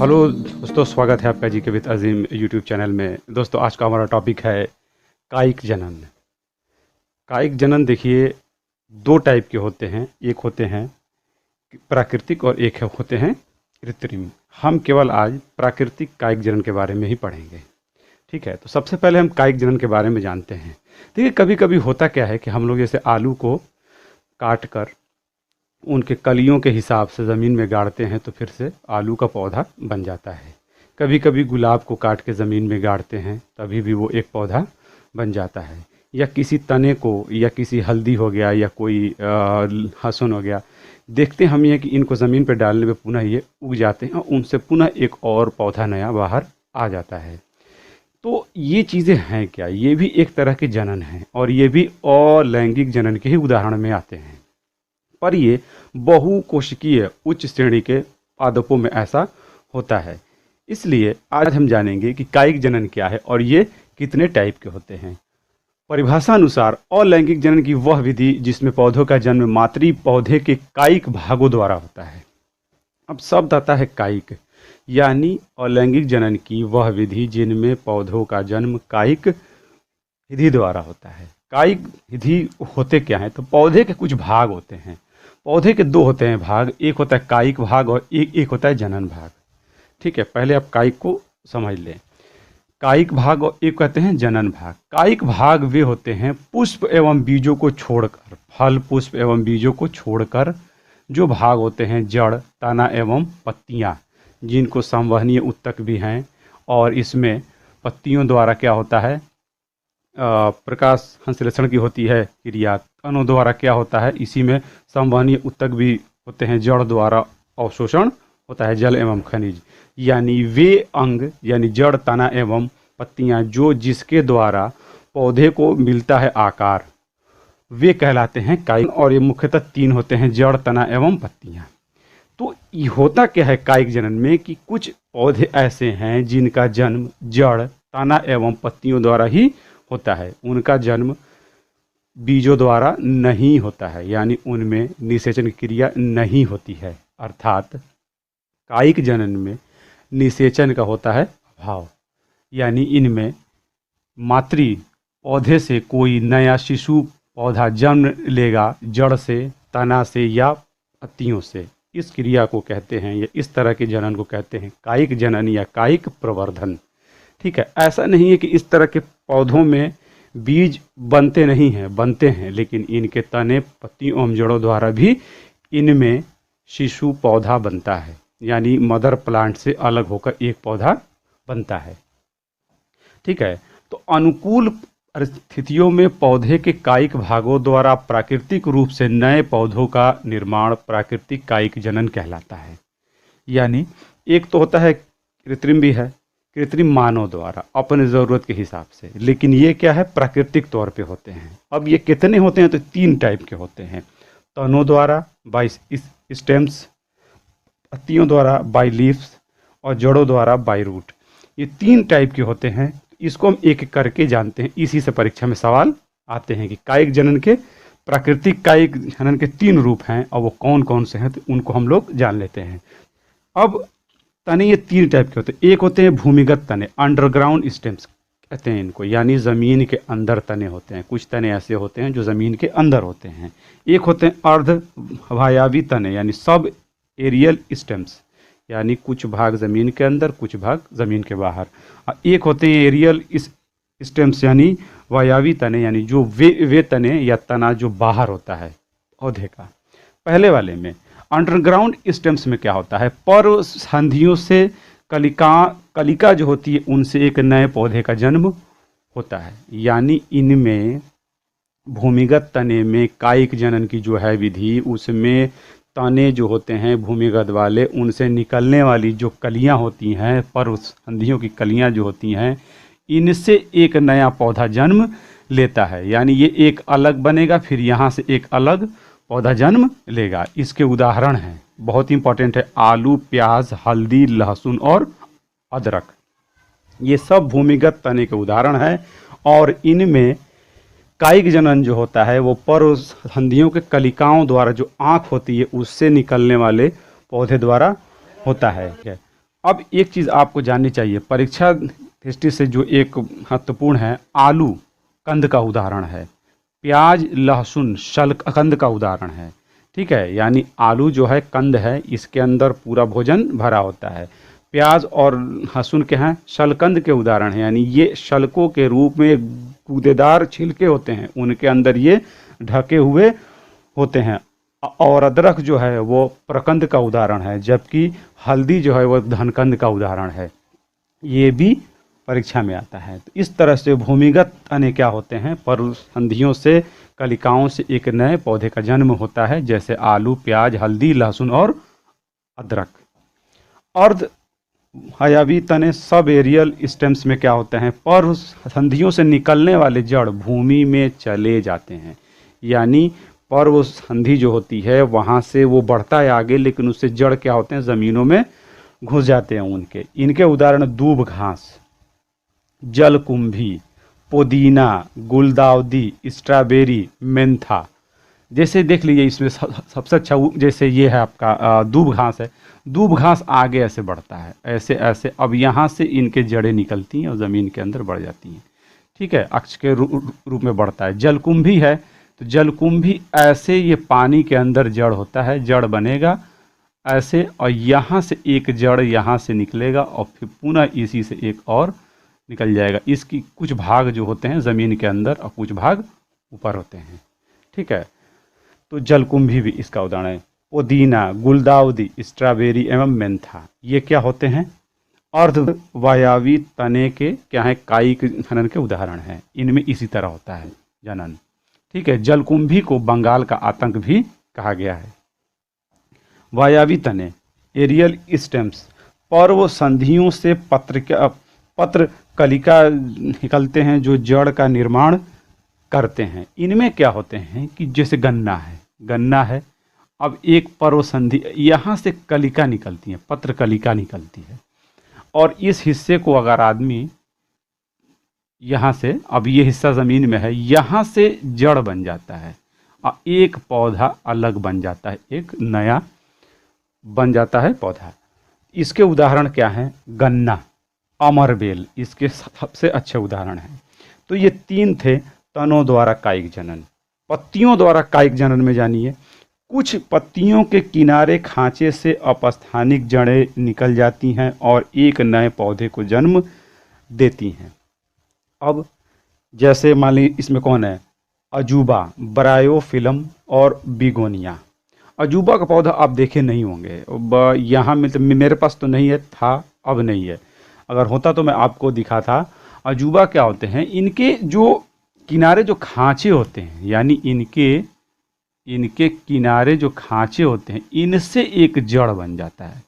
Hello दोस्तों, स्वागत है आपका जी के विद अजीम यूट्यूब चैनल में। दोस्तों, आज का हमारा टॉपिक है कायिक जनन। कायिक जनन देखिए, दो टाइप के होते हैं। एक होते हैं प्राकृतिक और एक होते हैं कृत्रिम। हम केवल आज प्राकृतिक कायिक जनन के बारे में ही पढ़ेंगे। ठीक है, तो सबसे पहले हम कायिक जनन के बारे में जानते हैं। देखिए, कभी कभी होता क्या है कि हम लोग जैसे आलू को काट कर उनके कलियों के हिसाब से ज़मीन में गाड़ते हैं तो फिर से आलू का पौधा बन जाता है। कभी कभी गुलाब को काट के ज़मीन में गाड़ते हैं तभी भी वो एक पौधा बन जाता है। या किसी तने को, या किसी हल्दी हो गया, या कोई लहसुन हो गया, देखते हम ये कि इनको ज़मीन पर डालने पे पुनः ये उग जाते हैं और उनसे पुनः एक और पौधा नया बाहर आ जाता है। तो ये चीज़ें हैं क्या? ये भी एक तरह के जनन हैं और ये भी अलैंगिक जनन के ही उदाहरण में आते हैं। पर ये बहुकोशिकीय उच्च श्रेणी के पादपों में ऐसा होता है। इसलिए आज हम जानेंगे कि कायिक जनन क्या है और ये कितने टाइप के होते हैं। परिभाषा अनुसार अलैंगिक जनन की वह विधि जिसमें पौधों का जन्म मातृ पौधे के कायिक भागों द्वारा होता है। अब शब्द आता है कायिक, यानी अलैंगिक जनन की वह विधि जिनमें पौधों का जन्म कायिक विधि द्वारा होता है। कायिक विधि होते क्या हैं? तो पौधे के कुछ भाग होते हैं। पौधे के दो होते हैं भाग, एक होता है कायिक भाग और एक होता है जनन भाग। ठीक है, पहले आप कायिक को समझ लें। कायिक भाग और एक कहते हैं जनन भाग। कायिक भाग वे होते हैं पुष्प एवं बीजों को छोड़कर, फल पुष्प एवं बीजों को छोड़कर जो भाग होते हैं जड़, तना एवं पत्तियां, जिनको संवहनीय उत्तक भी हैं। और इसमें पत्तियों द्वारा क्या होता है, प्रकाश संश्लेषण की होती है क्रिया। तनों द्वारा क्या होता है, इसी में संवहनीय उत्तक भी होते हैं। जड़ द्वारा अवशोषण होता है जल एवं खनिज। यानी वे अंग, यानी जड़, तना एवं पत्तियां, जो जिसके द्वारा पौधे को मिलता है आकार, वे कहलाते हैं कायिक। और ये मुख्यतः तीन होते हैं, जड़, तना एवं पत्तियां। तो ये होता क्या है कायिक जनन में कि कुछ पौधे ऐसे हैं जिनका जन्म जड़, तना एवं पत्तियों द्वारा ही होता है। उनका जन्म बीजों द्वारा नहीं होता है, यानी उनमें निषेचन की क्रिया नहीं होती है। अर्थात कायिक जनन में निषेचन का होता है अभाव, यानी इनमें मातृ पौधे से कोई नया शिशु पौधा जन्म लेगा, जड़ से, तना से या पत्तियों से। इस क्रिया को कहते हैं, या इस तरह के जनन को कहते हैं कायिक जनन या कायिक प्रवर्धन। ठीक है, ऐसा नहीं है कि इस तरह के पौधों में बीज बनते नहीं हैं, बनते हैं, लेकिन इनके तने, पत्तियों एवं जड़ों द्वारा भी इनमें शिशु पौधा बनता है, यानी मदर प्लांट से अलग होकर एक पौधा बनता है। ठीक है, तो अनुकूल परिस्थितियों में पौधे के कायिक भागों द्वारा प्राकृतिक रूप से नए पौधों का निर्माण प्राकृतिक कायिक जनन कहलाता है। यानी एक तो होता है कृत्रिम भी है, कृत्रिम मानव द्वारा अपने ज़रूरत के हिसाब से, लेकिन ये क्या है, प्राकृतिक तौर पे होते हैं। अब ये कितने होते हैं? तो तीन टाइप के होते हैं। तनों द्वारा बाय स्टेम्स, पत्तियों द्वारा बाय लीव्स और जड़ों द्वारा बाय रूट। ये तीन टाइप के होते हैं। इसको हम एक एक करके जानते हैं। इसी से परीक्षा में सवाल आते हैं कि कायिक जनन के, प्राकृतिक कायिक जनन के तीन रूप हैं और वो कौन कौन से हैं, तो उनको हम लोग जान लेते हैं। अब तने ये तीन टाइप के होते हैं। एक होते हैं भूमिगत तने, अंडरग्राउंड स्टेम्स कहते हैं इनको, यानी ज़मीन के अंदर तने होते हैं। कुछ तने ऐसे होते हैं जो ज़मीन के अंदर होते हैं। एक होते हैं अर्धवायवी तने, यानी सब एरियल स्टेम्स, यानी कुछ भाग ज़मीन के अंदर, कुछ भाग ज़मीन के बाहर। और एक होते हैं एरियल स्टेम्स, यानी वायवी तने, यानी जो वे तने या तना जो बाहर होता है पौधे का। पहले वाले में अंडरग्राउंड स्टेम्स में क्या होता है, पर्व संधियों से कलिका जो होती है उनसे एक नए पौधे का जन्म होता है। यानी इनमें भूमिगत तने में कायिक जनन की जो है विधि, उसमें तने जो होते हैं भूमिगत वाले, उनसे निकलने वाली जो कलियां होती हैं, पर्व संधियों की कलियां जो होती हैं, इनसे एक नया पौधा जन्म लेता है। यानी ये एक अलग बनेगा, फिर यहाँ से एक अलग पौधा जन्म लेगा। इसके उदाहरण हैं, बहुत इंपॉर्टेंट है, आलू, प्याज, हल्दी, लहसुन और अदरक। ये सब भूमिगत तने के उदाहरण हैं। और इनमें कायिक जनन जो होता है वो पर्व संधियों के कलिकाओं द्वारा, जो आँख होती है उससे निकलने वाले पौधे द्वारा होता है। अब एक चीज़ आपको जाननी चाहिए, परीक्षा दृष्टि से जो एक महत्वपूर्ण है, आलू कंद का उदाहरण है, प्याज लहसुन शलकंद का उदाहरण है। ठीक है, यानी आलू जो है कंद है, इसके अंदर पूरा भोजन भरा होता है। प्याज और लहसुन के हैं, शलकंद के उदाहरण हैं, यानी ये शलकों के रूप में गूदेदार छिलके होते हैं, उनके अंदर ये ढके हुए होते हैं। और अदरक जो है वो प्रकंद का उदाहरण है, जबकि हल्दी जो है वो धनकंद का उदाहरण है। ये भी परीक्षा में आता है। तो इस तरह से भूमिगत तने क्या होते हैं, पर्वसंधियों से कलिकाओं से एक नए पौधे का जन्म होता है, जैसे आलू प्याज हल्दी लहसुन और अदरक। अर्ध हयावी तने सब एरियल स्टेम्स में क्या होते हैं, पर्वसंधियों से निकलने वाले जड़ भूमि में चले जाते हैं, यानी पर्व संधि जो होती है वहाँ से वो बढ़ता है आगे, लेकिन उससे जड़ क्या होते हैं, ज़मीनों में घुस जाते हैं उनके। इनके उदाहरण दूब घास, जलकुंभी, पुदीना, गुलदाउदी, स्ट्रॉबेरी, मेंथा। जैसे देख लीजिए इसमें सबसे अच्छा जैसे ये है आपका दूब घास है। दूब घास आगे ऐसे बढ़ता है, ऐसे ऐसे, अब यहाँ से इनके जड़ें निकलती हैं और ज़मीन के अंदर बढ़ जाती हैं। ठीक है, अक्ष के रूप में बढ़ता है। जलकुंभी है, तो जलकुंभी ऐसे ये पानी के अंदर जड़ होता है, जड़ बनेगा ऐसे, और यहाँ से एक जड़ यहाँ से निकलेगा और फिर पुनः इसी से एक और निकल जाएगा। इसकी कुछ भाग जो होते हैं ज़मीन के अंदर और कुछ भाग ऊपर होते हैं। ठीक है, तो जलकुंभी भी इसका उदाहरण है। पुदीना, गुलदाउदी, स्ट्रॉबेरी एवं मेंथा ये क्या होते हैं, अर्धवायवी तने के क्या है, कायिक जनन के उदाहरण हैं। इनमें इसी तरह होता है जनन। ठीक है, जलकुंभी को बंगाल का आतंक भी कहा गया है। वायवी तने एरियल स्टेम्स, पर्व संधियों से पत्र कलिका निकलते हैं जो जड़ का निर्माण करते हैं। इनमें क्या होते हैं कि जैसे गन्ना है, अब एक पर्व संधि यहाँ से कलिका निकलती है, पत्र कलिका निकलती है, और इस हिस्से को अगर आदमी यहाँ से, अब ये हिस्सा ज़मीन में है, यहाँ से जड़ बन जाता है और एक पौधा अलग बन जाता है, एक नया बन जाता है पौधा। इसके उदाहरण क्या हैं, गन्ना, अमरबेल इसके सबसे अच्छे उदाहरण हैं। तो ये तीन थे तनों द्वारा कायिक जनन। पत्तियों द्वारा कायिक जनन में जानिए, कुछ पत्तियों के किनारे खांचे से अपस्थानिक जड़ें निकल जाती हैं और एक नए पौधे को जन्म देती हैं। अब जैसे मान ली इसमें कौन है, अजूबा, ब्रायोफिलम और बिगोनिया। अजूबा का पौधा आप देखे नहीं होंगे, यहाँ मेरे पास तो नहीं है, था अब नहीं है, अगर होता तो मैं आपको दिखाता। अजूबा क्या होते हैं, इनके जो किनारे जो खांचे होते हैं, यानी इनके किनारे जो खांचे होते हैं, इनसे एक जड़ बन जाता है,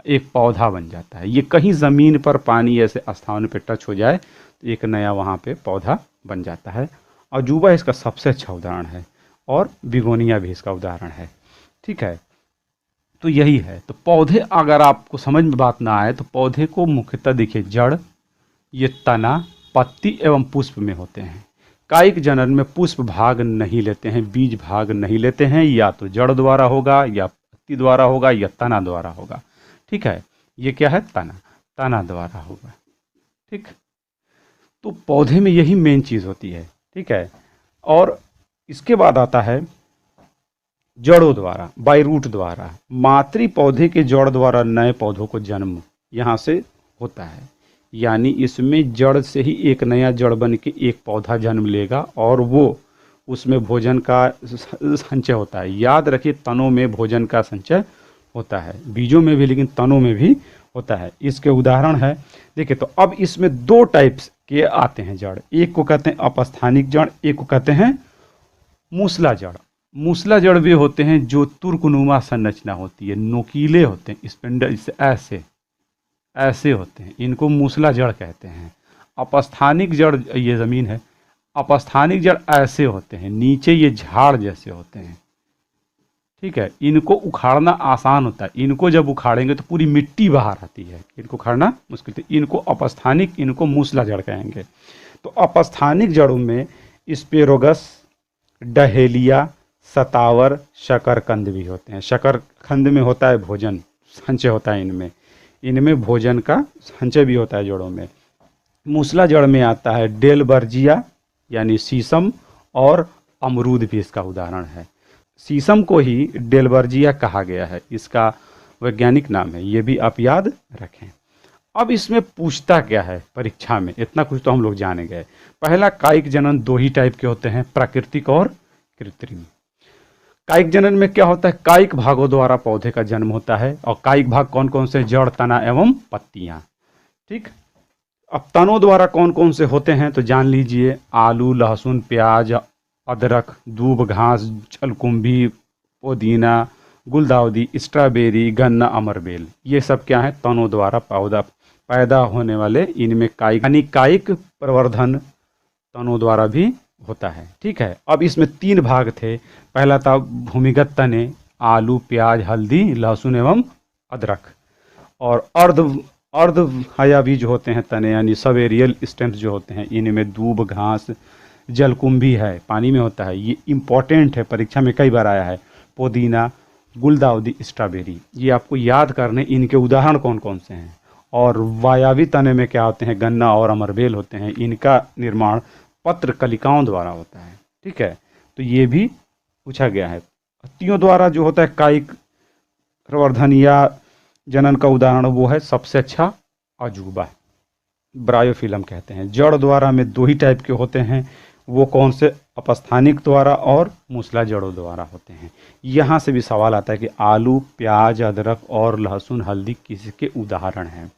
एक पौधा बन जाता है। ये कहीं ज़मीन पर पानी ऐसे स्थान पे टच हो जाए तो एक नया वहाँ पे पौधा बन जाता है। अजूबा इसका सबसे अच्छा उदाहरण है और बिगोनिया भी इसका उदाहरण है। ठीक है, तो यही है। तो पौधे अगर आपको समझ में बात ना आए तो पौधे को मुख्यतः देखिए, जड़, ये तना, पत्ती एवं पुष्प में होते हैं। कायिक जनन में पुष्प भाग नहीं लेते हैं, बीज भाग नहीं लेते हैं, या तो जड़ द्वारा होगा या पत्ती द्वारा होगा या तना द्वारा होगा। ठीक है, ये क्या है, तना द्वारा होगा। ठीक, तो पौधे में यही मेन चीज़ होती है। ठीक है, और इसके बाद आता है जड़ों द्वारा, बाय रूट द्वारा। मातृ पौधे के जड़ द्वारा नए पौधों को जन्म यहाँ से होता है, यानी इसमें जड़ से ही एक नया जड़ बन के एक पौधा जन्म लेगा और वो उसमें भोजन का संचय होता है। याद रखिए, तनों में भोजन का संचय होता है, बीजों में भी लेकिन तनों में भी होता है। इसके उदाहरण है, देखिए, तो अब इसमें दो टाइप्स के आते हैं जड़। एक को कहते हैं अपस्थानिक जड़, एक को कहते हैं मूसला जड़। मूसला जड़ वे होते हैं जो तुर्कनुमा संरचना होती है, नोकीले होते हैं, स्पेंडल ऐसे ऐसे होते हैं, इनको मूसला जड़ कहते हैं। अपस्थानिक जड़, ये ज़मीन है, अपस्थानिक जड़ ऐसे होते हैं, नीचे ये झाड़ जैसे होते हैं। ठीक है, इनको उखाड़ना आसान होता है, इनको जब उखाड़ेंगे तो पूरी मिट्टी बाहर आती है, इनको उखाड़ना मुश्किल है। इनको अपस्थानिक, इनको मूसला जड़ कहेंगे। तो अपस्थानिक जड़ों में स्पेरोगस, डहेलिया, सतावर, शकरकंद भी होते हैं। शकरकंद में होता है भोजन, संचय होता है इनमें। इनमें भोजन का संचय भी होता है जड़ों में। मूसला जड़ में आता है डेलबर्जिया यानी शीशम, और अमरूद भी इसका उदाहरण है। शीशम को ही डेलबर्जिया कहा गया है, इसका वैज्ञानिक नाम है, ये भी आप याद रखें। अब इसमें पूछता क्या है परीक्षा में, इतना कुछ तो हम लोग जाने गए। पहला, कायिक जनन दो ही टाइप के होते हैं, प्राकृतिक और कृत्रिम। कायिक जनन में क्या होता है, कायिक भागों द्वारा पौधे का जन्म होता है। और कायिक भाग कौन कौन से, जड़, तना एवं पत्तियां। ठीक, अब तनों द्वारा कौन कौन से होते हैं तो जान लीजिए, आलू, लहसुन, प्याज, अदरक, दूब घास, जलकुंभी, पुदीना, गुलदाउदी, स्ट्रॉबेरी, गन्ना, अमरबेल, ये सब क्या है, तनों द्वारा पौधा पैदा होने वाले, इनमें कायिक यानी कायिक प्रवर्धन तनों द्वारा भी होता है। ठीक है, अब इसमें तीन भाग थे। पहला था भूमिगत तने, आलू, प्याज, हल्दी, लहसुन एवं अदरक। और अर्ध हयाबी जो होते हैं तने यानी सबेरियल स्टेम्स जो होते हैं, इनमें दूब घास, जलकुंभी है, पानी में होता है, ये इंपॉर्टेंट है, परीक्षा में कई बार आया है। पुदीना, गुलदाउदी, स्ट्रॉबेरी, ये आपको याद करने, इनके उदाहरण कौन कौन से हैं। और वायवी तने में क्या होते हैं, गन्ना और अमरबेल होते हैं, इनका निर्माण पत्र कलिकाओं द्वारा होता है। ठीक है, तो ये भी पूछा गया है। पत्तियों द्वारा जो होता है कायिक प्रवर्धन या जनन का उदाहरण वो है सबसे अच्छा अजूबा, ब्रायोफिलम कहते हैं। जड़ द्वारा में दो ही टाइप के होते हैं, वो कौन से, अपस्थानिक द्वारा और मूसला जड़ों द्वारा होते हैं। यहाँ से भी सवाल आता है कि आलू, प्याज, अदरक और लहसुन, हल्दी किसके उदाहरण हैं।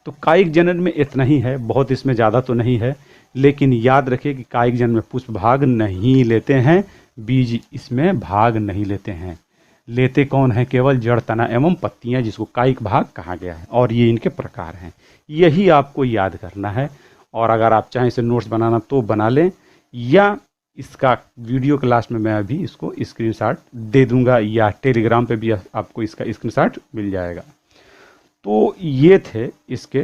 तो कायिक जनन में इतना ही है, बहुत इसमें ज़्यादा तो नहीं है, लेकिन याद रखिए कि कायिक जनन में पुष्प भाग नहीं लेते हैं, बीज इसमें भाग नहीं लेते हैं। लेते कौन है, केवल जड़, तना एवं पत्तियां, जिसको कायिक भाग कहा गया है, और ये इनके प्रकार हैं। यही आपको याद करना है। और अगर आप चाहें इसे नोट्स बनाना तो बना लें, या इसका वीडियो क्लास में मैं अभी इसको स्क्रीनशॉट दे दूंगा, या टेलीग्राम पे भी आपको इसका स्क्रीनशॉट मिल जाएगा। तो ये थे इसके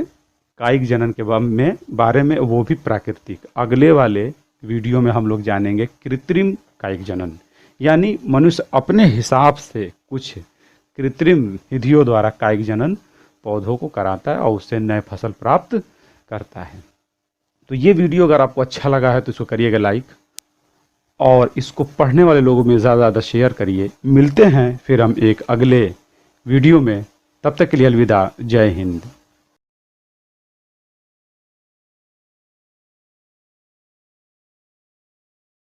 कायिक जनन के बारे में, वो भी प्राकृतिक। अगले वाले वीडियो में हम लोग जानेंगे कृत्रिम कायिक जनन, यानी मनुष्य अपने हिसाब से कुछ कृत्रिम विधियों द्वारा कायिक जनन पौधों को कराता है और उससे नए फसल प्राप्त करता है। तो ये वीडियो अगर आपको अच्छा लगा है तो इसको करिएगा लाइक, और इसको पढ़ने वाले लोगों में ज़्यादा ज़्यादा शेयर करिए। मिलते हैं फिर हम एक अगले वीडियो में, तब तक के लिए अलविदा, जय हिंद।